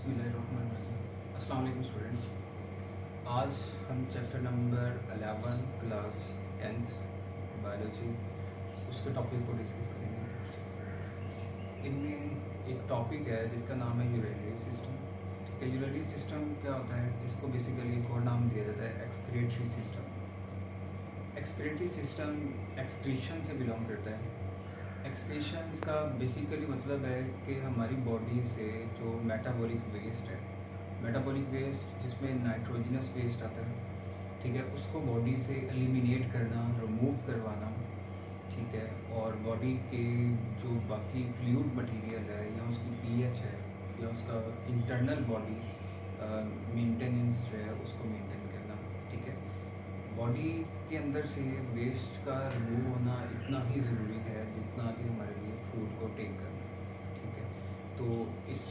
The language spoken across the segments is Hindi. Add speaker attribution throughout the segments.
Speaker 1: बिस्मिल्लाहिर्रहमानिर्रहीम। अस्सलाम वालेकुम स्टूडेंट्स। आज हम chapter number 11 class 10th biology उसके टॉपिक को डिस्कस करेंगे। इनमें एक टॉपिक है जिसका नाम है यूरिनरी सिस्टम। ठीक है, यूरिनरी सिस्टम क्या होता है? इसको बेसिकली एक और नाम दिया जाता है excretory system. Excretory system excretion से बिलोंग करता है। एक्सक्रीशंस का बेसिकली मतलब है कि हमारी बॉडी से जो मेटाबॉलिक वेस्ट है, मेटाबॉलिक वेस्ट जिसमें नाइट्रोजनस वेस्ट आता है, ठीक है, उसको बॉडी से एलिमिनेट करना, रिमूव करवाना, ठीक है, और बॉडी के जो बाकी फ्लूइड मटेरियल है या उसकी पीएच है या उसका इंटरनल बॉडी मेंटेनेंस जो है उसको मेंटेन करना। ठीक है, बॉडी के अंदर से वेस्ट का रिमूव होना इतना ही ज़रूरी है जितना कि हमारे लिए फूड को टेक करना। ठीक है, तो इस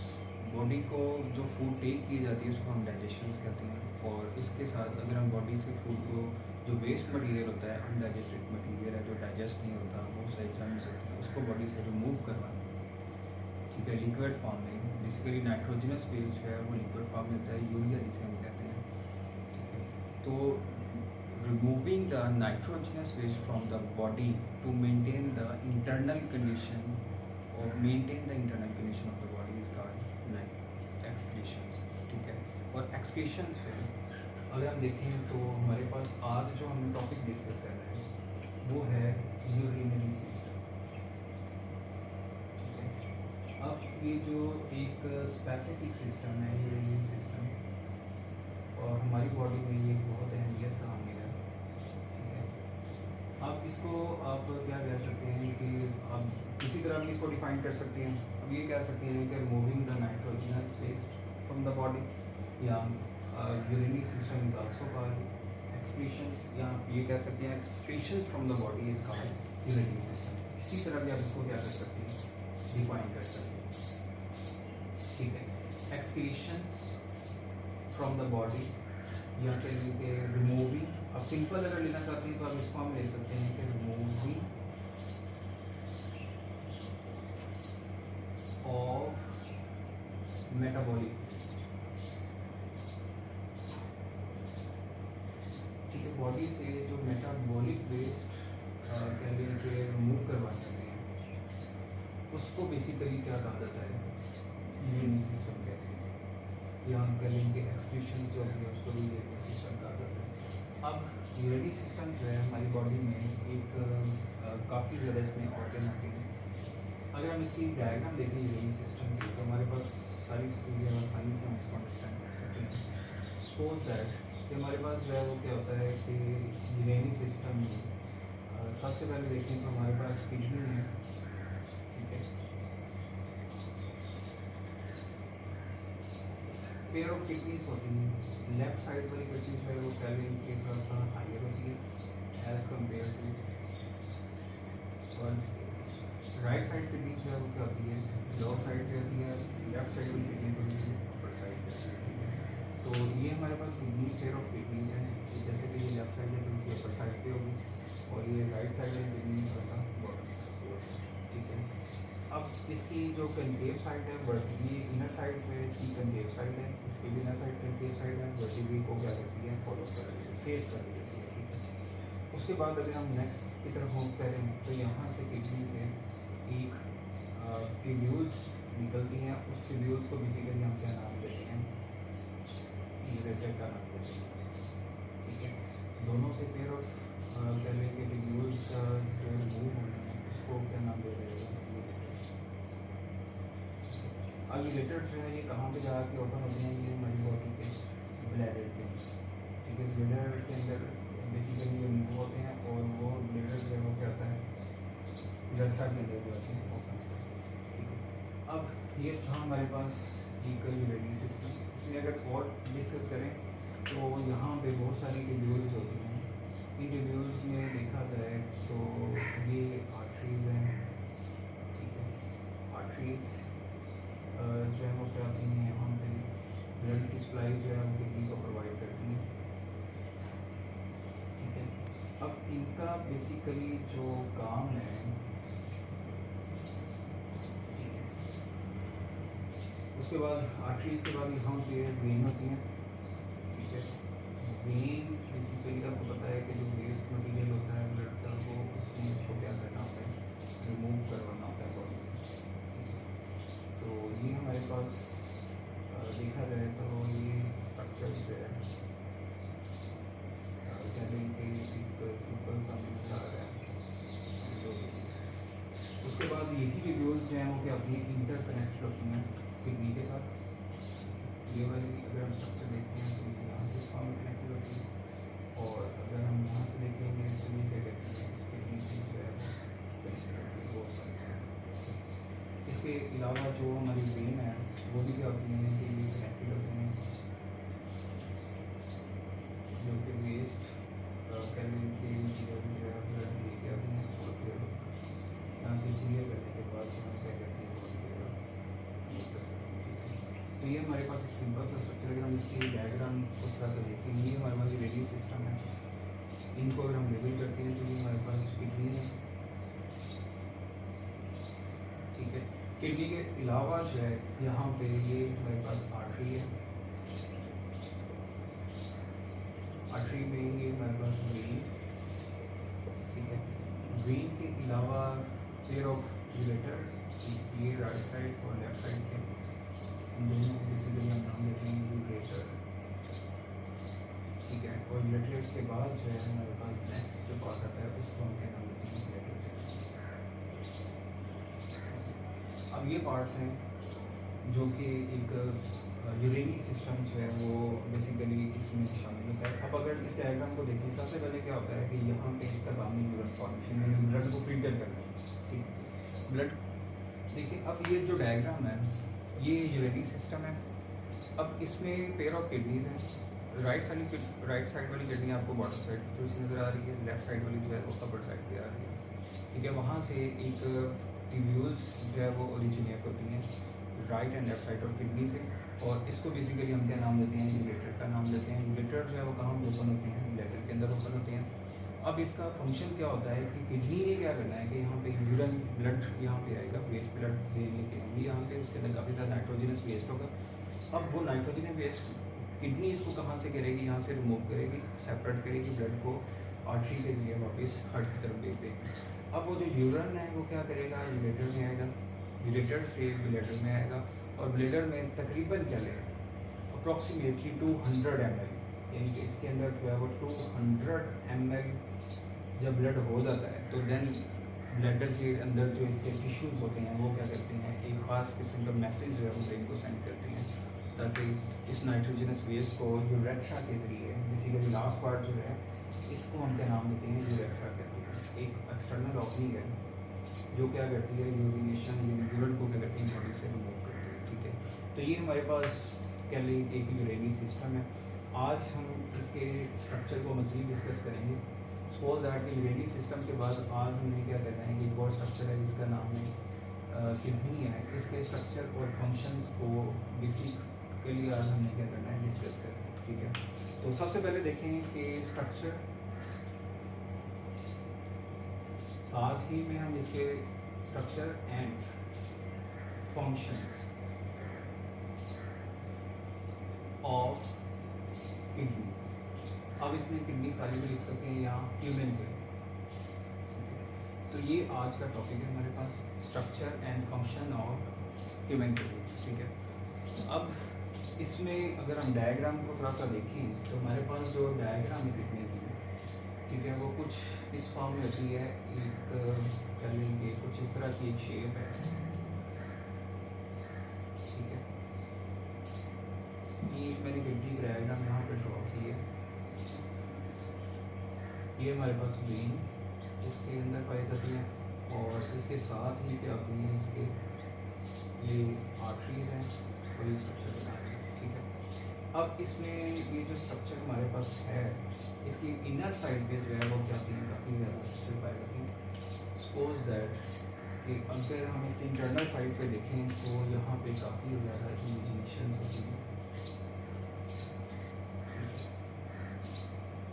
Speaker 1: बॉडी को जो फूड टेक की जाती है उसको हम डाइजेशंस कहते हैं, और इसके साथ अगर हम बॉडी से फूड को जो वेस्ट मटेरियल होता है, अनडाइजेस्टेड मटेरियल है जो डाइजेस्ट नहीं होता, बहुत सारे जर्म्स होते हैं, उसको बॉडी से रिमूव करवाना। ठीक है, लिक्विड फॉर्म में बेसिकली नाइट्रोजनस वेस्ट जो है वो लिक्विड फॉर्म में होता है, यूरिया जिसे हम कहते हैं। ठीक है, तो removing the nitrogenous waste from the body to maintain the internal condition or maintain the internal condition of the body is called excretions। ठीक है, और excretions में अगर हम देखें तो हमारे पास आज जो हम टॉपिक डिस्कस कर रहे हैं वो है यूरिनरी सिस्टम। ठीक है, अब ये जो एक स्पेसिफिक सिस्टम है यूरिनरी सिस्टम, और हमारी बॉडी में ये बहुत अहमियत का हामिल है। आप इसको आप क्या कह सकते हैं कि आप किसी तरह भी इसको डिफाइन कर सकते हैं। अब ये कह सकते हैं कि removing the nitrogenous waste from the body, या urinary system is also called excretions, या ये कह सकते हैं excretions from the body is called urinary system. इसी तरह भी आप इसको क्या कर सकते हैं, डिफाइन कर सकते हैं। ठीक है, एक्सक्रीशंस फ्रॉम द बॉडी या कहेंगे कि रिमूविंग। अब सिंपल अगर लेना चाहते हैं तो आप इसको हम ले सकते हैं कि रिमूविंग ऑफ मेटाबॉलिक वेस्ट। ठीक है, बॉडी से जो मेटाबॉलिक वेस्ट कह लें कि रिमूव करवा सकते हैं उसको बेसिकली क्या कहा जाता है, यूरिनरी सिस्टम कहते हैं, या कह लें कि एक्सक्रीशन जो है उसको भी यूरिनरी सिस्टम कहा जाता है। अब यूरिनरी सिस्टम जो है हमारी बॉडी में एक काफ़ी ज़्यादा इसमें ऑर्गन आते हैं। अगर हम इसकी डायग्राम देखें यूरिनरी सिस्टम की तो हमारे पास सारी चीज़ें आसानी से हम इसको अंडरस्टैंड कर सकते हैं। सपोज दैट कि हमारे पास जो है वो क्या होता है कि यूरिनरी सिस्टम में सबसे पहले देखें तो हमारे पास किडनी है। ठीक है, पेयर ऑफ किडनीज होती हैं। लेफ्ट साइड वाली किडनी जो है वो पहले इनकी थोड़ा सा हाइयर होती है एज कम्पेयर टू, और राइट साइड किडनी जो है वो क्या होती है, लोअर साइड पे होती है। लेफ्ट साइड वाली किडनी जो है अपर साइड पे होती है। तो ये हमारे पास किडनी पेयर ऑफ किडनीज हैं, जैसे कि ये लेफ्ट साइड है तो इसकी अपर साइड पे होगी, और ये राइट साइड वाली किडनी थोड़ा सा बॉटम साइड पे होगी। ठीक है, अब इसकी जो कनकेव साइड है, ये इनर साइड जो है इसकी कनकेव साइड है, इसकी भी इनर साइड कनकेव साइड है, वर्टिब्री को क्या करती है, फॉलो कर रही है, फेस कर रही है। ठीक है, उसके बाद अगर हम नेक्स्ट की तरफ मूव करें तो यहाँ से किडनी से एक ट्यूब्यूल्स निकलती हैं। उस ट्यूब्यूल्स को बेसिकली हम क्या नाम देते हैं, यूरेटर का नाम देते हैं। ठीक है, दोनों से पेयर ऑफ कह लें कि ट्यूब्यूल्स का जो रिमूव होना है उसको क्या नाम दे रहे हैं, अब यूरेटर जो है ये कहाँ पे जाके ओपन होते हैं, ये हमारी बॉडी के ब्लैडर के। ठीक है, ब्लैडर के अंदर बेसिकली ये मूव होते हैं, और वो ब्लैडर जो है वो क्या होता है, जलसा के अंदर जो होते हैं ओपन। ठीक है, अब ये था हमारे पास एक यूरिनरी सिस्टम। इसमें अगर और डिस्कस करें तो यहाँ पे बहुत सारी ट्यूब्यूल्स होती हैं। इन ट्यूब्यूल्स में देखा जाए तो ये आर्टरीज हैं। ठीक है, आर्टरीज जो है वो क्या आती हैं, यहाँ पे ब्लड की सप्लाई जो है वो किडनी को प्रोवाइड करती है। ठीक है, अब इनका बेसिकली जो काम है उसके बाद आर्टरीज के बाद यहाँ पे वेन होती हैं, ठीक है। वेन बेसिकली आपको पता है कि जो वेस्ट मटेरियल होता है ब्लड का, वो उसमें इसको क्या करना होता है, रिमूव करवाना होता है बॉडी से। तो ये हमारे पास देखा जाए तो ये स्ट्रक्चर जो है एक सिंपल सा मिसाल है। उसके बाद यही वीडियोस जो हैं वो क्या होती हैं, इंटरकनेक्ट होती हैं किडनी के साथ। ये वाली अगर हम स्ट्रक्चर देखते हैं तो यहाँ से फॉर्म कनेक्टेड होती है, और अगर हम यहाँ से देखेंगे तो ये क्या कहते हैं, इस किडनी से जो है वो। इसके अलावा जो हमारी वेन है वो भी क्या होती हैं कि ये कनेक्टेड होती हैं, जो कि वेस्ट कैलोरी के जो है ब्लड लेके आती हैं, यहाँ से क्लियर करने के बाद हम क्या कहते हैं। तो ये हमारे पास एक सिंपल सा स्ट्रक्चर है। हम इसकी डायग्राम उस तरह से देखें, ये हमारे पास रेडियल सिस्टम है। इनको अगर हम लेबल करते हैं तो ये हमारे पास किडनी है, ठीक है। किडनी के अलावा जो है यहाँ पे ये हमारे पास आर्टरी है, आर्टरी में ये हमारे पास वेन, ठीक है। वेन के अलावा पेयर ऑफ यूरेटर, ये राइट साइड और लेफ्ट साइड के, इन दोनों को बेसिकली हम नाम देते हैं यूरेटर, ठीक है। और यूरेटर के बाद जो है हमारे पास नेक्स्ट जो पार्ट आता है उसको हम क्या नाम देते हैं, यूरेटर। अब ये पार्ट्स हैं जो कि एक यूरेनी सिस्टम जो है वो बेसिकली इसमें शामिल होता है। अब अगर इस डायग्राम को देखें, सबसे पहले क्या होता है कि यहाँ पे इसका काम है यूरन फॉर्मेशन, यानी ब्लड को फिल्टर करना, ठीक। ब्लड देखिए, अब ये जो डायग्राम है ये यूरेनी सिस्टम है। अब इसमें पेयर ऑफ किडनीज हैं। राइट साइड वाली किडनी आपको बॉटम साइड तो इसी नज़र आ रही है, लेफ्ट साइड वाली जो है वो अपर साइड पे आ रही है, ठीक है। वहाँ से एक ट्यूब्यूल्स जो है वो ओरिजिनेट होती हैं right and left side of kidney से, और इसको बेसिकली हम क्या नाम देते हैं, यूरेटर का नाम देते हैं। यूरेटर जो है वो कहाँ पे ओपन होते हैं, ब्लैडर के अंदर ओपन होते हैं। अब इसका फंक्शन क्या होता है कि किडनी ने क्या करना है कि यहाँ पे यूरिन ब्लड यहाँ पे आएगा, वेस्ट ब्लड लेके आएंगे यहाँ पे, उसके अंदर काफ़ी ज़्यादा नाइट्रोजनस वेस्ट होगा। अब वो नाइट्रोजनस वेस्ट किडनी इसको कहाँ से करेगी, यहाँ से रिमूव करेगी, सेपरेट करेगी ब्लड को, आर्टरी के जरिए वापस हार्ट की तरफ भेज देगी। अब वो जो यूरिन है वो क्या करेगा, यूरेटर में आएगा, यूरेटर से ब्लैडर में आएगा, और ब्लैडर में तकरीबन क्या लेगा, अप्रॉक्सीमेटली 200 ml, यानी कि इसके अंदर जो है वो 200 ml जब ब्लड हो जाता है तो देन ब्लैडर के अंदर जो इसके टिश्यूज़ होते हैं वो क्या करते हैं, एक ख़ास किस्म का मैसेज जो है वो ब्रेन को सेंड करते हैं, ताकि इस नाइट्रोजनस वेस्ट को यूरेथ्रा के जरिए, बेसिकली लास्ट पार्ट जो है इसको हम क्या नाम देते हैं, यूरेथ्रा कहते हैं। एक एक्सटर्नल ओपनिंग है जो क्या करती है, यूरिनेशन यूरिन को क्या करती है, बॉडी से रिमूव करती है, ठीक है। तो ये हमारे पास क्या ले एक यूरेनी सिस्टम है। आज हम इसके स्ट्रक्चर को मज़ीद डिस्कस करेंगे। सपोज दैट कि यूरेनी सिस्टम के बाद आज हमें क्या करना है कि एक और स्ट्रक्चर है जिसका नाम है किडनी है। इसके स्ट्रक्चर और फंक्शंस को बेसिकली आज हमें क्या करना है, डिस्कस करना है, ठीक है। तो सबसे पहले देखें कि स्ट्रक्चर, साथ ही में हम इसके structure and functions of kidney. अब इसमें किडनी खाली भी लिख सकते हैं या ह्यूमन पे। तो ये आज का टॉपिक है हमारे पास, structure and function of human kidney, ठीक है। अब इसमें अगर हम डायग्राम को थोड़ा सा देखें तो हमारे पास जो डायग्राम है किडनी की, ठीक है, वो कुछ इस फॉर्म में होती है। एक कर लेंगे कुछ इस तरह की एक शेप है, ठीक है। ये मैंने किडनी का डायग्राम यहाँ पे ड्रॉ की है। ये हमारे पास वेन इसके अंदर पाई जाती है, और इसके साथ ही क्या होती है, इसके ये आर्टरीज हैं और ये स्ट्रक्चर बनाते हैं, ठीक है। अब इसमें ये जो स्ट्रक्चर हमारे पास है, इसकी इनर साइड पे जो है वो क्या होती है, काफ़ी ज़्यादा स्ट्रक्चर पाई जाती है। सपोज दैट कि अगर हम इसकी इंटरनल साइड पे देखें तो यहाँ पे काफ़ी ज़्यादा इमेजिनेशन होती है।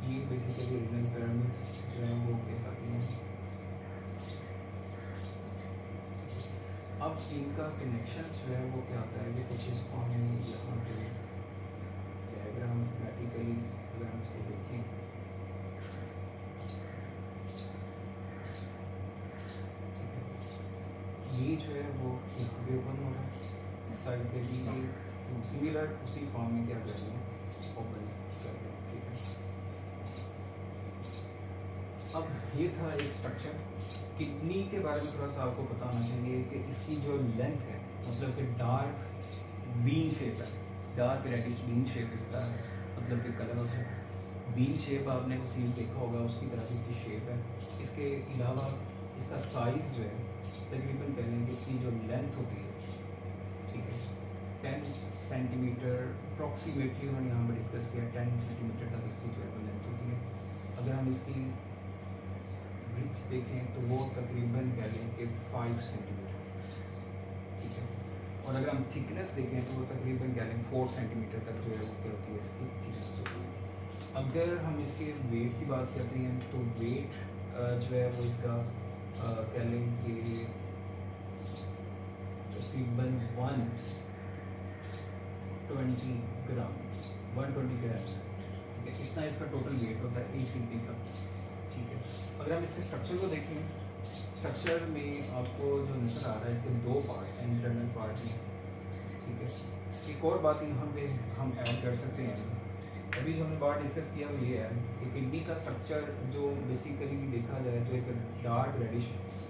Speaker 1: ये बेसिकली रीनल पिरामिड्स जो है वो कहलाती हैं। अब अब इनका कनेक्शन जो है वो क्या होता है कि कुछ इस फॉर्म में यहाँ पे डायग्राम मैटिकली अगर हम इसको देखें ये जो है वो एक वे ओपन हो रहा है, इस साइड पे भी ये सिमिलर उसी फॉर्म में क्या कर रहे हैं ओपन कर रहे हैं, ठीक है। अब ये था एक स्ट्रक्चर। किडनी के बारे में थोड़ा सा आपको पता होना चाहिए कि इसकी जो लेंथ है मतलब कि डार्क बीन शेप है, डार्क रेडिश बीन शेप इसका है, मतलब कि कलर होता है बीन शेप। आपने वो सील देखा होगा उसकी तरह इसकी शेप है। इसके अलावा इसका साइज़ जो है तकरीबन कह लें कि इसकी जो लेंथ होती है, ठीक है, 10 सेंटीमीटर अप्रॉक्सीमेटली उन्होंने यहाँ पर डिस्कस किया, 10 सेंटीमीटर तक इसकी जो है लेंथ होती है। अगर हम इसकी ब्रिथ देखें तो वो तकरीबन कह लें कि 5 सेंटीमीटर, ठीक है। और अगर हम थिकनेस देखें तो वो तकरीबन कह लें 4 सेंटीमीटर तक जो है वो क्या होती है इसकी थिकनेस होती है। अगर हम इसके वेट की बात करते हैं तो वेट जो है वो इसका कह लें कि तकरीबन 120 ग्राम, 120 ग्राम, ठीक है, इतना इसका टोटल वेट होता है 1 kg का, ठीक है। अगर हम इसके स्ट्रक्चर को देखें, स्ट्रक्चर में आपको जो नजर आ रहा है इसके दो पार्ट हैं, इंटरनल पार्ट में, ठीक है। एक और बात यहाँ पे हम ऐड कर सकते हैं, अभी जो हमने बात डिस्कस किया वो ये है कि किडनी का स्ट्रक्चर जो बेसिकली देखा जाए तो एक डार्क रेडिश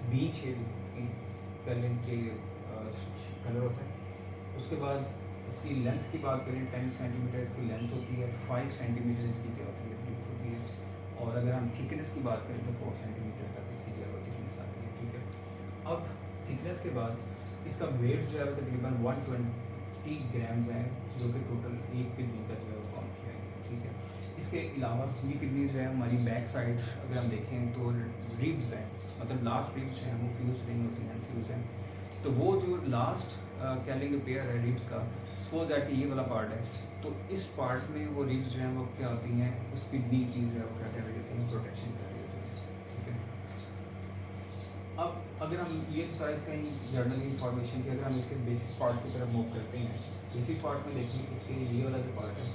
Speaker 1: बी शेप इसकी कलर के कलर होता है। उसके बाद इसकी लेंथ की बात करें 10 सेंटीमीटर इसकी लेंथ होती है, 5 सेंटीमीटर इसकी क्या होती है विड्थ होती है, और अगर हम थिकनेस की बात करें तो 4 सेंटीमीटर तक इसकी जो है थिकनेस आती है, ठीक है। अब थिकनेस के बाद इसका वेट जो है तकरीबन 120 ग्राम्स है, जो कि टोटल एक किडनी का जो है फॉर्म किया है, ठीक है। इसके अलावा ये किडनी जो है हमारी बैक साइड अगर हम देखें तो रिब्स हैं, मतलब लास्ट रिब्स हैं वो फ्यूज नहीं होती हैं, फ्यूज हैं। तो वो जो लास्ट कह लेंगे पेयर है रिब्स का, सपोज दैट ये वाला पार्ट है, तो इस पार्ट में वो रिब्स जो हैं वो क्या होती हैं उस किडनी की जो है वो क्या कर रही होती हैं, प्रोटेक्शन कर रही होती है, ठीक है। अब अगर हम ये तो सारा इसका जर्नल इंफॉर्मेशन की, अगर हम इसके बेसिक पार्ट की तरफ मूव करते हैं, बेसिक पार्ट में देखें इसके ये वाला जो पार्ट है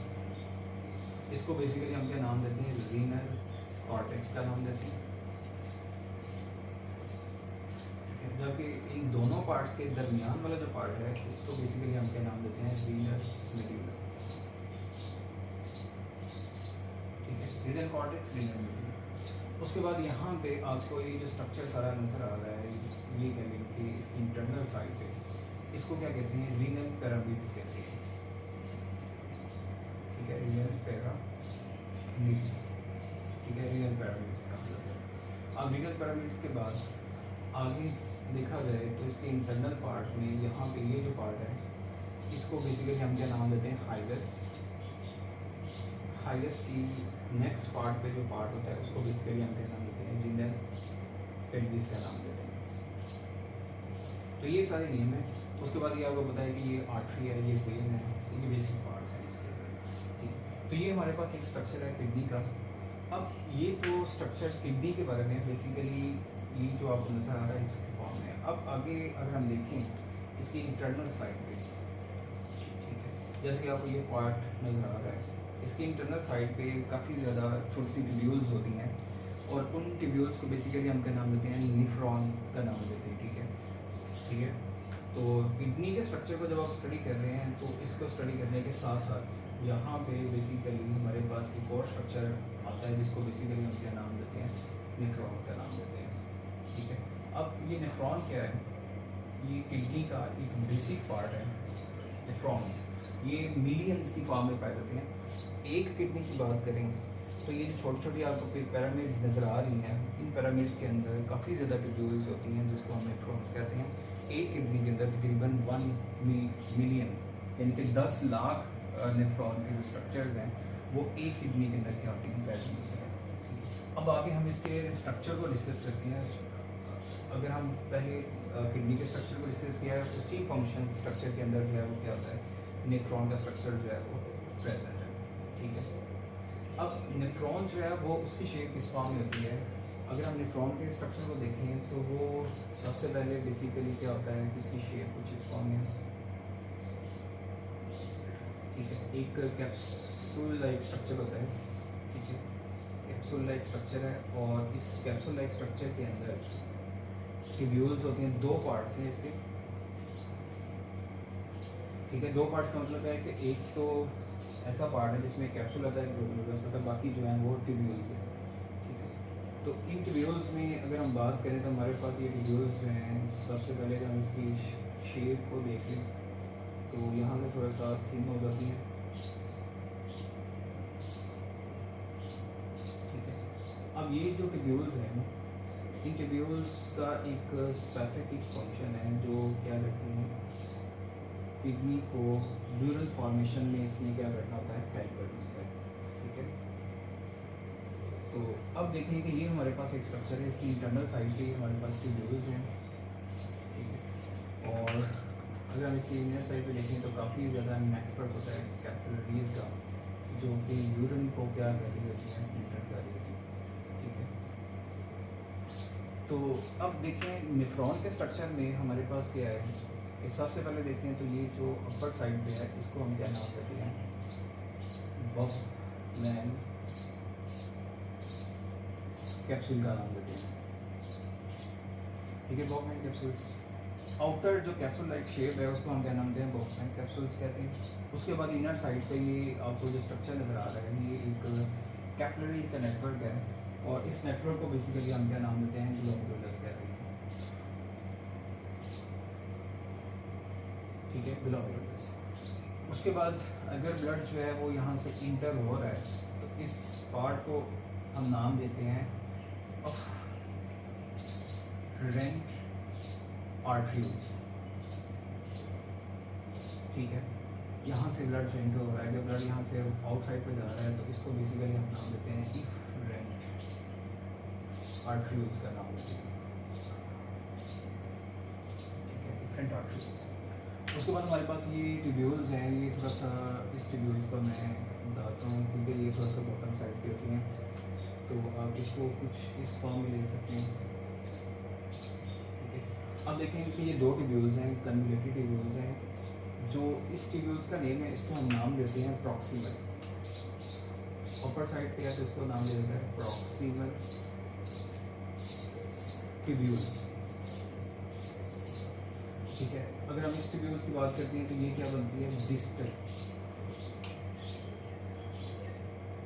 Speaker 1: इसको बेसिकली हम क्या नाम देते हैं, रीनल कॉर्टेक्स का नाम देते हैं, जबकि इन दोनों पार्ट्स के दरमियान वाला जो पार्ट है इसको बेसिकली हम क्या नाम देते हैं, रीनल मेड्यूला, ठीक है, रीनल कॉर्टेक्स, रीनल मेड्यूला। उसके बाद यहाँ पे आपको ये जो स्ट्रक्चर सारा नजर आ रहा है ये कह लें कि इसकी इंटरनल साइड पे इसको क्या कहते हैं, रीनल पिरामिड्स कहते हैं, ठीक है, रीनल पिरामिड्स, ठीक है, रीनल पिरामिड्स का मतलब है। अब रीनल पिरामिड्स के बाद आगे देखा जाए तो इसके इंटरनल पार्ट में यहाँ पे ये जो पार्ट है इसको बेसिकली हम क्या नाम देते हैं, हाइलस। हाइलस की नेक्स्ट पार्ट पे जो पार्ट होता है उसको बेसिकली हम क्या नाम देते हैं, रीनल पेल्विस का नाम देते हैं। तो ये सारे नेम है। उसके बाद ये आपको पता है कि ये आर्टरी है, ये वेन है, ये बेसिक पार्ट्स हैं इसके, ठीक। तो ये हमारे पास एक स्ट्रक्चर है किडनी का। अब ये तो स्ट्रक्चर किडनी के बारे में बेसिकली ये जो आपको नजर आ रहा है इसके फॉर्म में। अब आगे अगर हम देखें इसकी इंटरनल साइड पे, ठीक है, जैसे कि आपको ये पार्ट नजर आ रहा है, इसकी इंटरनल साइड पे काफ़ी ज़्यादा छोटी सी ट्यूब्यूल्स होती हैं और उन ट्यूब्यूल्स को बेसिकली हम क्या नाम देते हैं, नेफ्रॉन का नाम देते हैं, ठीक है, ठीक है। तो किडनी के स्ट्रक्चर को जब आप स्टडी कर रहे हैं तो इसको स्टडी करने के साथ साथ यहाँ पे बेसिकली हमारे पास एक और स्ट्रक्चर आता है जिसको बेसिकली हम क्या नाम देते हैं, नेफ्रॉन का नाम देते हैं, ठीक है। अब ये नेफ्रॉन क्या है, ये किडनी का एक बेसिक पार्ट है। नेफ्रॉन ये मिलियंस की फॉर्म में पाए जाते हैं। एक किडनी की बात करें तो ये जो छोटी छोटी आपको पिरामिड्स नज़र आ रही हैं, इन पिरामिड्स के अंदर काफ़ी ज़्यादा ट्यूब्यूल्स होती हैं जिसको हम नेफ्रॉन्स कहते हैं। एक किडनी के अंदर तकरीबन 1 मिलियन यानी कि 10 लाख नेफ्रॉन के जो स्ट्रक्चर्स हैं वो एक किडनी के अंदर क्या होती हैं, प्रेजेंट होते हैं। अब आगे हम इसके स्ट्रक्चर को डिस्कस करते हैं। अगर हम पहले किडनी के स्ट्रक्चर को डिस्कस किया है, उसी फंक्शन स्ट्रक्चर के अंदर जो है वो क्या होता है, नेफ्रॉन का स्ट्रक्चर जो है वो प्रेजेंट है, ठीक है। अब नेफ्रॉन जो है वो उसकी शेप किस फॉर्म में होती है, अगर हम नेफ्रॉन के स्ट्रक्चर को देखें तो वो सबसे पहले बेसिकली क्या होता है कि इसकी शेप कुछ इस फॉर्म में, ठीक है, एक कैप्सूल लाइक स्ट्रक्चर होता है, ठीक है, कैप्सूल लाइक स्ट्रक्चर है, और इस कैप्सूल लाइक स्ट्रक्चर के अंदर ट्यूब्यूल्स होती हैं, दो पार्ट्स हैं इसके, ठीक है। दो पार्ट्स का मतलब है कि एक तो ऐसा पार्ट है जिसमें कैप्सूल आता है, ग्लोमेरुलस होता है, बाकी जो है वो ट्यूब्यूल्स है, ठीक है। तो इन ट्यूब्यूल्स में अगर हम बात करें तो हमारे पास ये ट्यूब्यूल्स जो हैं, सबसे पहले जब हम इसकी शेप को देख लें तो यहाँ से थोड़ा सा थिन हो जाती है, ठीक है। अब ये जो ट्यूब्यूल्स हैं, इन ट्यूब्यूल्स का एक स्पेसिफिक फंक्शन है जो क्या करती हैं, किडनी को यूरिन फॉर्मेशन में इसमें क्या करना होता है, हेल्प करना होता है, ठीक है। तो अब देखें कि ये हमारे पास एक स्ट्रक्चर है, इसकी इंटरनल साइड पे हमारे पास ट्यूब्यूल्स हैं, ठीक है। और अगर हम इसकी इनर साइड पे देखें तो काफ़ी ज़्यादा नेटवर्क होता है कैपिलरीज का, जो कि यूरिन को क्या कर रही होती है, फिल्टर कर रही होती है, ठीक है। तो अब देखें नेफ्रॉन के स्ट्रक्चर में हमारे पास क्या है, इस सबसे पहले देखें तो ये जो अपर साइड पे है इसको हम क्या नाम देते हैं, बफमैन कैप्सूल का नाम देते हैं, ठीक है, बफमैन कैप्सूल्स। आउटर जो कैप्सूल लाइक शेप है उसको हम क्या नाम देते हैं, बफमैन कैप्सूल्स कहते हैं। उसके बाद इनर साइड पे ये आपको जो स्ट्रक्चर नज़र आ रहा है, ये एक कैपिलरी का नेटवर्क है, और इस नेटवर्क को बेसिकली हम क्या नाम देते हैं, ग्लोमेरुलस कहते हैं, ठीक है, ग्लोमेरुलस। उसके बाद अगर ब्लड जो है वो यहाँ से इंटर हो रहा है तो इस पार्ट को हम नाम देते हैं अफरेंट आर्टरीज, ठीक है। यहाँ से ब्लड जो इंटर हो रहा है, अगर ब्लड यहाँ से आउटसाइड पे जा रहा है तो इसको बेसिकली हम नाम देते हैं इफरेंट आर्टरीज का नाम देते हैं, ठीक है, इफरेंट आर्टरीज। उसके बाद हमारे पास ये ट्यूब्यूल्स हैं, ये थोड़ा सा इस ट्यूब्यूल्स को मैं बताता हूँ क्योंकि ये थोड़ा सा बॉटम साइड पे होती हैं, तो आप इसको कुछ इस फॉर्म में ले सकते हैं, ठीक है। अब देखें कि ये दो ट्यूब्यूल्स हैं, कन्वोल्यूटेड ट्यूब्यूल्स हैं, जो इस ट्यूब्यूल्स का नेम है, इसको हम नाम देते हैं प्रॉक्सिमल। अपर साइड पे है तो इसको नाम दे देते हैं प्रॉक्सिमल ट्यूब्यूल्स, ठीक है। अगर हम इस ट्यूब्यूल्स की बात करते हैं तो ये क्या बनती है, डिस्टल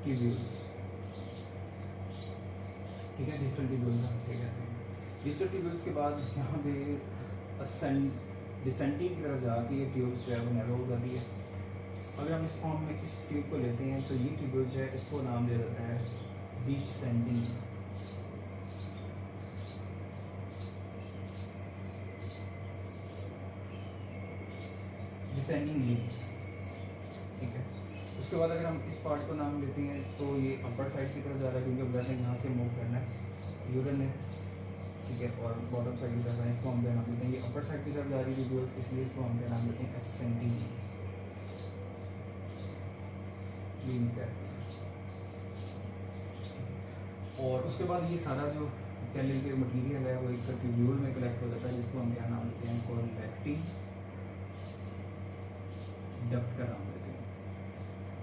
Speaker 1: ट्यूब्यूल्स, ठीक है, डिस्टल ट्यूब्यूल्स हम इसे कहते हैं। डिस्टल ट्यूब्यूल्स के बाद यहाँ पे डिसेंडिंग की तरफ जाके ये ट्यूब्स जो है वो नैरो हो जाती है। अगर हम इस फॉर्म में इस ट्यूब को लेते हैं तो ये ट्यूब्यूल जो है इसको नाम दे देता है डिसेंडिंग, डिसेंडिंग लीव्स, ठीक है। उसके बाद अगर हम इस पार्ट को नाम लेते हैं तो ये अपर साइड की तरफ जा रहा है क्योंकि ब्लड ने यहाँ से मूव करना है, यूरिन है, ठीक है, और बॉटम साइड की तरफ है, इसको हम क्या नाम देते हैं, ये अपर साइड की तरफ जा रही है जो, इसलिए इसको हम क्या नाम देते हैं, असेंडिंग लीव्स है। और उसके बाद ये सारा जो कैलोरी मटेरियल है वो एक ट्यूब्यूल में कलेक्ट हो जाता है, जिसको हम क्या नाम देते हैं, कोलेक्टिंग डक्ट का नाम देते हैं,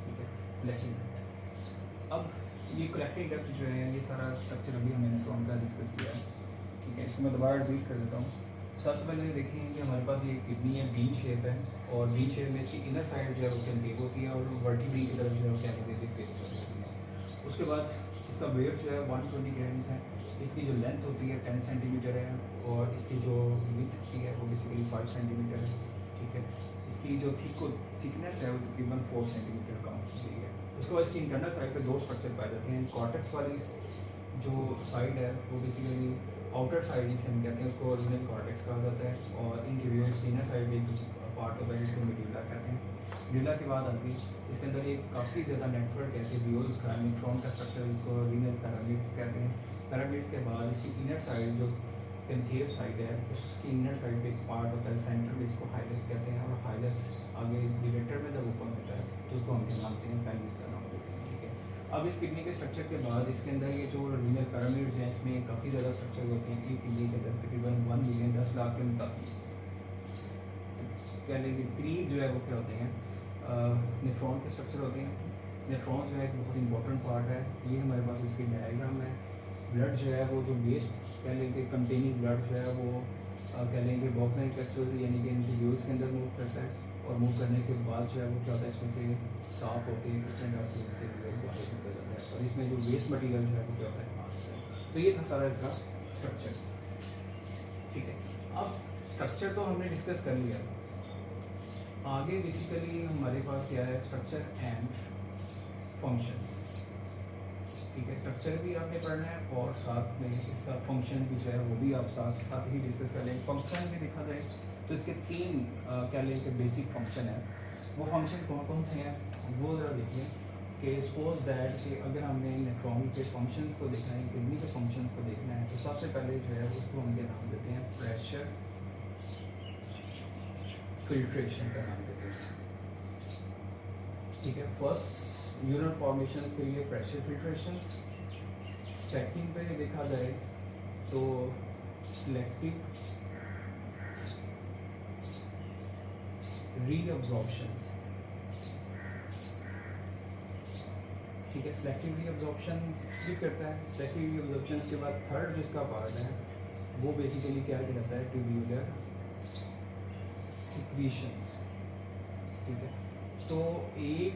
Speaker 1: ठीक है, कलेक्टिंग डक्ट। अब ये कलेक्टिंग डक्ट जो है ये सारा स्ट्रक्चर अभी हमने नेफ्रॉन का डिस्कस किया है, ठीक है। इसको मैं दोबारा रिपीट कर देता हूँ। सबसे पहले देखें कि हमारे पास ये किडनी है, वी शेप है, और वी शेप में इसकी इनर साइड जो है वो कैनकेव होती है और वर्टिब्री की तरफ जो है वो कैनकेव फेस होती है। उसके बाद इसका वेट जो है 120 ग्राम्स है, इसकी जो लेंथ होती है 10 सेंटीमीटर है, और इसकी जो विड्थ होती है वो बेसिकली 5 सेंटीमीटर है, ठीक है। इसकी जो थिकनेस है वो तकरीबन 4 सेंटीमीटर का होती है। उसके बाद इसकी इंटरनल साइड पे दो स्ट्रक्चर पाए जाते हैं, कॉर्टेक्स वाली जो साइड है वो बेसिकली आउटर साइड जिसे हम कहते हैं उसको ओरिजिनल कॉर्टेक्स कहा जाता है, और इंटीरियर इनर साइड एक पार्ट होता है जिसको मेडुला कहते हैं। मेडुला के बाद आगे इसके अंदर एक काफ़ी ज़्यादा नेटवर्क है ट्यूब्यूल्स का, नेफ्रॉन का स्ट्रक्चर जिसको रीनल पैरामिड्स कहते हैं। पैरामिड्स के बाद इसकी इनर साइड जो कनकेव साइड है उसकी इनर साइड पे एक पार्ट होता है सेंटर में, इसको हाइलस कहते हैं, और हाइलस आगे डिलेटर में जब ओपन होता है तो उसको हम क्या नाम देते हैं, पेल्विस का नाम देते हैं, ठीक है। अब इस किडनी के स्ट्रक्चर के बाद इसके अंदर ये जो रीनल पिरामिड्स हैं इसमें काफ़ी ज़्यादा स्ट्रक्चर होते हैं। एक किडनी के अंदर तकरीबन 1 मिलियन 10 लाख के मुताबिक कह लेंगे करीब जो है वो क्या होते हैं नेफ्रॉन के स्ट्रक्चर होते हैं। नेफ्रॉन जो है एक बहुत इंपॉर्टेंट पार्ट है। ये हमारे पास इसकी डायग्राम है। ब्लड जो है वो जो वेस्ट कह लेंगे कंटेनिंग ब्लड जो है वो कह लेंगे बॉक्नाइल कैप्सूल यानी कि इंट्रोड्यूस के अंदर मूव करता है और मूव करने के बाद जो है वो क्या होता है इसमें से साफ होकर डिफरेंट आर्टरीज के लिए बाहर निकल जाता है और इसमें जो वेस्ट मटेरियल जो है वो क्या होता है बाहर आता है। तो ये था सारा इसका स्ट्रक्चर। ठीक है, अब स्ट्रक्चर तो हमने डिस्कस कर लिया। आगे बेसिकली हमारे पास क्या है, स्ट्रक्चर एंड फंक्शंस। ठीक है, स्ट्रक्चर भी आपने पढ़ना है और साथ में इसका फंक्शन भी जो है वो भी आप साथ ही डिस्कस कर लेंगे। फंक्शन भी देखा जाए तो इसके 3 क्या लेंगे बेसिक फंक्शन है। वो फंक्शन कौन कौन से हैं वो ज़रा देखिए कि सपोज दैट कि अगर हमने नेफ्रॉन के फंक्शंस को देखना है, किडनी के फंक्शंस को देखना है, तो सबसे पहले जो है उसको हम नाम देते हैं प्रेशर फिल्ट्रेशन का नाम देते हैं। ठीक है, फर्स्ट यूरिन फॉर्मेशन के लिए प्रेशर फिल्ट्रेशन। सेकंड पे देखा जाए तो सिलेक्टिव रीअब्जॉर्प्शन। ठीक है, सिलेक्टिव रीअब्जॉर्प्शन भी करता है। सिलेक्टिव रीअब्जॉर्प्शन के बाद थर्ड जिसका पार्ट है वो बेसिकली क्या कहलाता है, ट्यूब्यूलर सिक्रीशंस। ठीक है, तो एक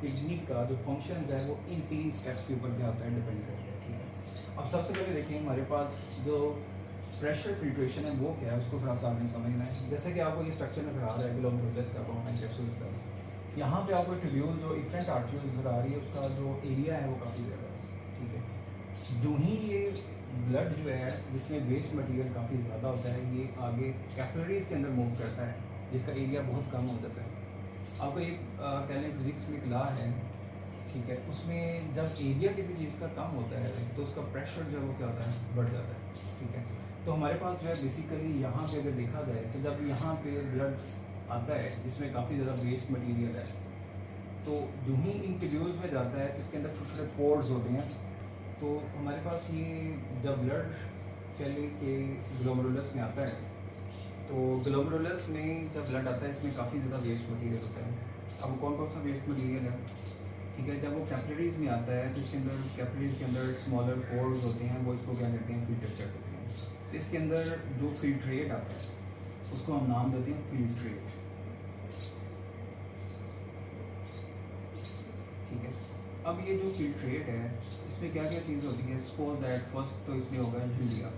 Speaker 1: किडनी का जो फंक्शंस है वो इन 3 स्टेप्स के ऊपर क्या होता है, डिपेंड करता है। ठीक है, अब सबसे पहले देखें हमारे पास जो प्रेशर फिल्ट्रेशन है वो क्या है, उसको थोड़ा सा आपने समझना है। जैसे कि आपको ये स्ट्रक्चर नजर आ रहा है ग्लोमेरुलस का, बॉक्नाइल कैप्सूल्स का। यहाँ पे आपको ट्यूब्यूल जो इफेरेंट आर्टरीज नजर आ रही है उसका जो एरिया है वो काफ़ी ज़्यादा है। ठीक है, जो ही ये ब्लड जो है जिसमें वेस्ट मटेरियल काफ़ी ज़्यादा होता है ये आगे कैपिलरीज के अंदर मूव करता है जिसका एरिया बहुत कम हो जाता है। आपको एक कह लें फिजिक्स में एक लॉ है। ठीक है, उसमें जब एरिया किसी चीज़ का कम होता है तो उसका प्रेशर जो है वो क्या होता है, बढ़ जाता है। ठीक है, तो हमारे पास जो है बेसिकली यहाँ पे अगर देखा जाए तो जब यहाँ पे ब्लड आता है जिसमें काफ़ी ज़्यादा वेस्ट मटेरियल है, तो जो ही इन ट्यूब्यूल्स में जाता है तो इसके अंदर छोटे छोटे पोर्स होते हैं। तो हमारे पास ये जब ब्लड कह लें कि ग्लोमेरुलस में आता है तो ग्लोमेरुलस में जब ब्लड आता है इसमें काफ़ी ज़्यादा वेस्ट मटेरियल होता है। अब कौन कौन सा वेस्ट मटेरियल है, ठीक है, जब वो कैपिलरीज में आता है तो इसके अंदर कैपिलरीज के अंदर स्मॉलर पोर्स होते हैं, वो इसको क्या कहते हैं, फिल्टर कर देते हैं। तो इसके अंदर जो फिल्ट्रेट आता है उसको हम नाम देते हैं फिल्ट्रेट। ठीक है, अब ये जो फिल्ट्रेट है इसमें क्या क्या चीज़ होती है, सपोज दैट फर्स्ट तो इसमें होगा यूरिया।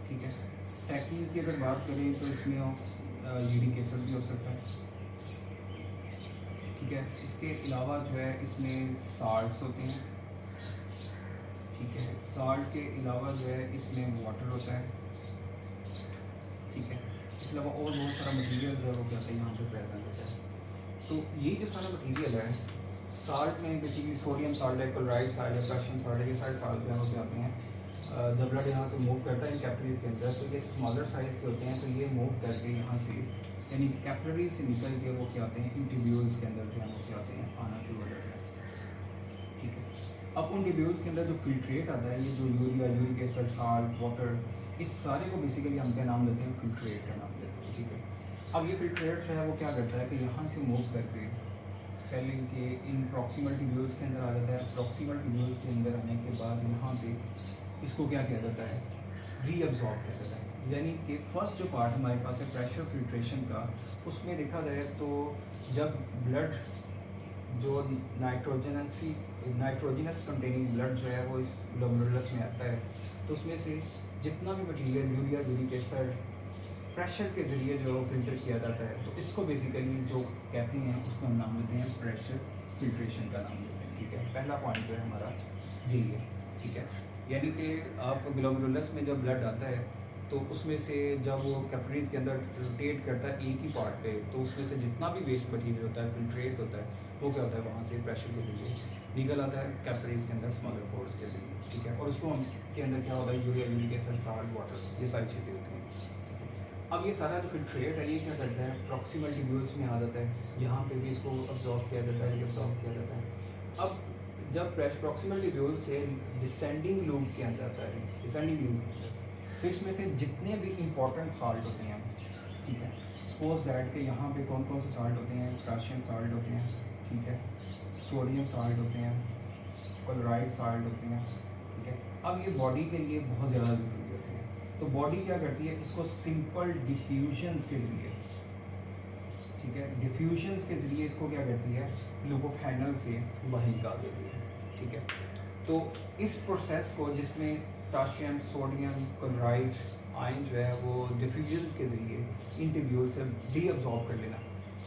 Speaker 1: ठीक है, सेकंड की अगर बात करें तो इसमें यूरिक एसिड भी हो सकता है। ठीक है, इसके अलावा जो है इसमें साल्ट्स होते हैं। ठीक है, साल्ट के अलावा जो है इसमें वाटर होता है। ठीक है, इसके अलावा और बहुत सारा मटेरियल जो है वो कहते हैं यहाँ पे प्रेजेंट होता है। तो ये जो सारा मटेरियल है, साल्ट में बेसिकली सोडियम साल्ट है, क्लोराइड साल्ट है, पोटेशियम साल्ट है, ये सारे साल्ट जो है वो कहते हैं जब ब्लड यहाँ से मूव करता है इन कैपिलरीज के अंदर तो ये स्मॉलर साइज के होते हैं। तो ये मूव करके यहाँ से यानी कैपिलरी से निकल के वो क्या होते हैं, इन ट्यूब्यूल्स के अंदर जो है वो क्या होते हैं, आना शुरू हो जाता है। ठीक है, अब उन ट्यूब्यूल्स के अंदर जो फिल्ट्रेट आता है, ये जो urea, uric acid, salt, water, इस सारे को बेसिकली हम क्या नाम देते हैं, फिल्ट्रेट का नाम देते हैं। ठीक है, अब ये फिल्ट्रेट जो है वो क्या करता है कि यहाँ से मूव करके सेलिंग के इन प्रॉक्सिमल ट्यूब्यूल्स के अंदर आ जाता है। प्रॉक्सिमल ट्यूब्यूल्स के अंदर आने के बाद यहाँ पे इसको क्या किया जाता है, रीअब्जॉर्ब किया जाता है। यानी कि फर्स्ट जो पार्ट हमारे पास है प्रेशर फिल्ट्रेशन का, उसमें देखा जाए तो जब ब्लड जो नाइट्रोजनस कंटेनिंग ब्लड जो है वो इस ग्लोमेरुलस में आता है तो उसमें से जितना भी material urea, uric acid pressure के ज़रिए जो है वो फिल्टर किया जाता है। तो इसको बेसिकली जो कहते हैं उसको हम नाम देते हैं प्रेशर फिल्ट्रेशन का नाम देते हैं। ठीक है, पहला पॉइंट जो है हमारा यही है। ठीक है, यानी कि आप ग्लोमेरुलस में जब ब्लड आता है तो उसमें से जब वो कैपिलरीज के अंदर रोटेट करता है एक ही पार्ट पे, तो उसमें से जितना भी वेस्ट मटीरियल होता है, फिल्ट्रेट होता है, वो क्या होता है वहाँ से प्रेशर के जरिए निकल आता है कैपिलरीज के अंदर स्मॉलर पोर्स के जरिए। ठीक है, और उसको के अंदर क्या होता है, urea, uric acid, salt, water, ये सारी चीज़ें होती हैं। अब ये सारा जो फिल्ट्रेट है ये क्या करता है, प्रॉक्सिमल ट्यूब्यूल्स में आ जाता है, यहाँ पे भी इसको अब्जॉर्ब किया जाता है, रिअब्जॉर्ब किया जाता है। अब जब प्रॉक्सिमल ट्यूब्यूल से डिसेंडिंग लूप के अंदर जाता है, डिसेंडिंग लूप तो इसमें से जितने भी इंपॉर्टेंट साल्ट होते हैं, ठीक है, सपोज दैट कि यहाँ पे कौन कौन से साल्ट होते हैं, पोटाशियम साल्ट होते हैं, ठीक है, सोडियम साल्ट होते हैं, क्लोराइड साल्ट होते हैं, ठीक है। अब ये बॉडी के लिए बहुत ज़्यादा ज़रूरी होती है, तो बॉडी क्या करती है, इसको सिंपल डिफ्यूजन्स के ज़रिए, ठीक है, डिफ्यूजन्स के ज़रिए इसको क्या करती है, लूप ऑफ हैनल से बाहर निकाल देती है, ठीक है। तो इस प्रोसेस को जिसमें पोटाशियम, सोडियम, क्लोराइड आयन जो है वो डिफ्यूजन के ज़रिए इन ट्यूब्यूल से रीअब्जॉर्ब कर लेना,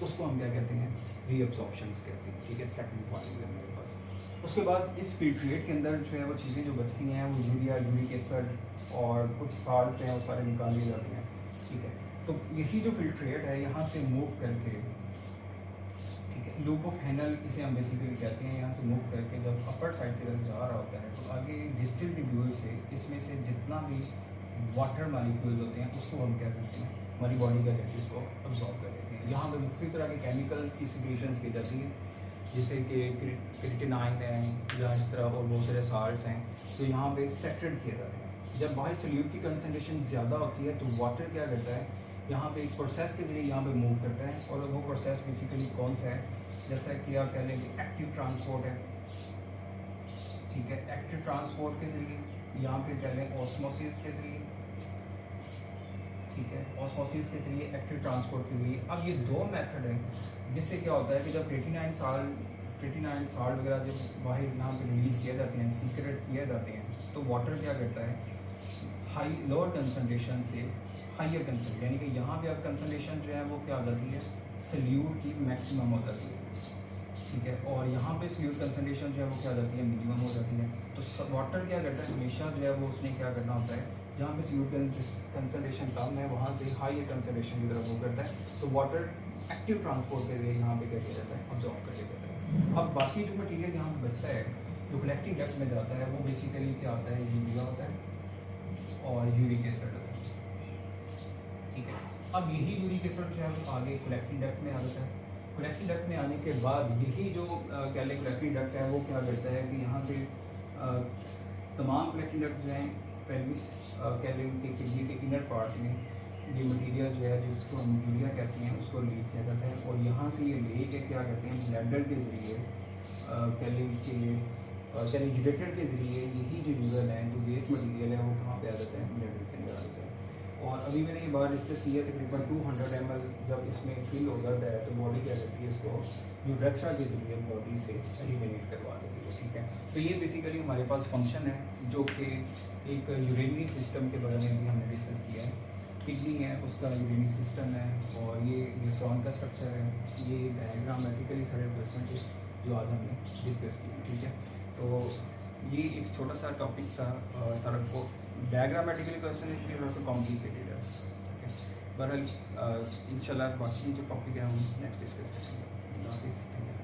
Speaker 1: उसको हम क्या कहते हैं, रीअब्जॉर्प्शन कहते हैं, ठीक है। सेकंड पॉइंट है मेरे पास। उसके बाद इस फिल्ट्रेट के अंदर जो है वो चीज़ें जो बचती हैं वो यूरिया, यूरिक एसिड और कुछ साल्ट हैं वो सारे निकाल लिए जाते हैं, ठीक है। तो यही जो फिल्ट्रेट है यहाँ से मूव करके, ठीक है, लूप ऑफ हैनल इसे हम बेसिकली कहते हैं, यहाँ से मूव करके जब अपर साइड की तरफ जा रहा होता है तो आगे डिस्टिल ट्यूब्यूल से इसमें से जितना भी वाटर मॉलिक्यूल्स होते हैं उसको हम क्या करते हैं, हमारी बॉडी का कहते हैं इसको अब्जॉर्ब कर लेते हैं। यहाँ पे मुख्तलिफ तरह के केमिकल की सिक्रीशंस की जाती हैं, जैसे कि क्रिटिनाइन है या इस तरह और बहुत सारे साल्ट्स हैं, तो यहाँ पे सेक्रेट किए जाते हैं। जब बाहर सॉल्यूट की कंसनट्रेशन ज़्यादा होती है तो वाटर क्या करता है, यहाँ पे एक प्रोसेस के जरिए यहाँ पे मूव करता है, और वो प्रोसेस बेसिकली कौन सा है, जैसा कि आप कह लें कि एक्टिव ट्रांसपोर्ट है, ठीक है। एक्टिव ट्रांसपोर्ट के जरिए, यहाँ पे कह लें ऑस्मोसिस के जरिए, ठीक है, ऑस्मोसिस के जरिए, एक्टिव ट्रांसपोर्ट के जरिए। अब ये दो मेथड हैं जिससे क्या होता है कि जब क्रिटिनाइन साल्ट वगैरह जब बाहर यहाँ पे रिलीज किए जाते हैं, सीक्रेट किए जाते हैं, तो वाटर क्या करता है, हाई लोअर कंसनट्रेशन से हाइयर कंसनट्रेशन, यानी कि यहाँ पे अब कंसनट्रेशन जो है वो क्या हो जाती है, सल्यूट की मैक्सिमम हो जाती है, ठीक है, और यहाँ पे सल्यूट कंसनट्रेशन जो है वो क्या हो जाती है, मिनिमम हो जाती है। तो वाटर क्या करता है, हमेशा जो है वो उसने क्या करना होता है, जहाँ पे सल्यूट कंसनट्रेशन कम है वहाँ से हाई कंसनट्रेशन की तरफ मूव करता है, तो वाटर एक्टिव ट्रांसपोर्ट के लिए यहाँ पे क्या किया जाता है, अब्जॉर्ब कर लिया जाता है। अब बाकी जो मटीरियल यहाँ पे बचता है जो कलेक्टिंग डेप्थ में जाता है वो बेसिकली क्या होता है, यूरिया होता है और यूरिक एसिड होता है, ठीक है। अब यही यूरिक एसिड जो है वो आगे कलेक्टिंग डेप्थ में आ जाता है। कलेक्टिंग डेप्थ में आने के बाद यही जो कलेक्टिंग डेप्थ है वो क्या करता है कि यहाँ से तमाम कलेक्टिंग डेप्थ जो हैं पेल्विस कैलिंग के किडनी के इनर पार्ट में ये मटीरियल जो है जिसको हम यूरिया कहते हैं उसको लीक किया जाता है, और यहाँ से ये ले के क्या करते हैं, ब्लेंडर के ज़रिए कैलिंगेटर के ज़रिए यही जो यूरिया है, जो वेस्ट मटीरियल है वो कहाँ पे आ जाता है, ब्लेंडर के अंदर आ जाता है। और अभी मैंने ये बात डिस्कस की है, तकरीबन 200 ml जब इसमें फिल हो जाता है तो बॉडी क्या करती है, इसको यूरेथ्रा के जरिए बॉडी से एलिमिनेट करवा देती है, ठीक है। तो ये बेसिकली हमारे पास फंक्शन है जो कि एक यूरिनरी सिस्टम के बारे में भी हमने डिस्कस किया है। किडनी है उसका यूरिनरी सिस्टम है, और ये न्यूट्रॉन का स्ट्रक्चर है, ये डायग्रामेटिकली सारे क्वेश्चन थे जो आज हमने डिस्कस किए, ठीक है। तो ये एक छोटा सा टॉपिक था, सारा को डायग्रामेटिकली क्वेश्चन इसलिए थोड़ा सा कॉम्प्लिकेटेड है, ठीक है। बहरहाल इंशाल्लाह बाकी जो टॉपिक है हम नेक्स्ट डिस्कस करेंगे।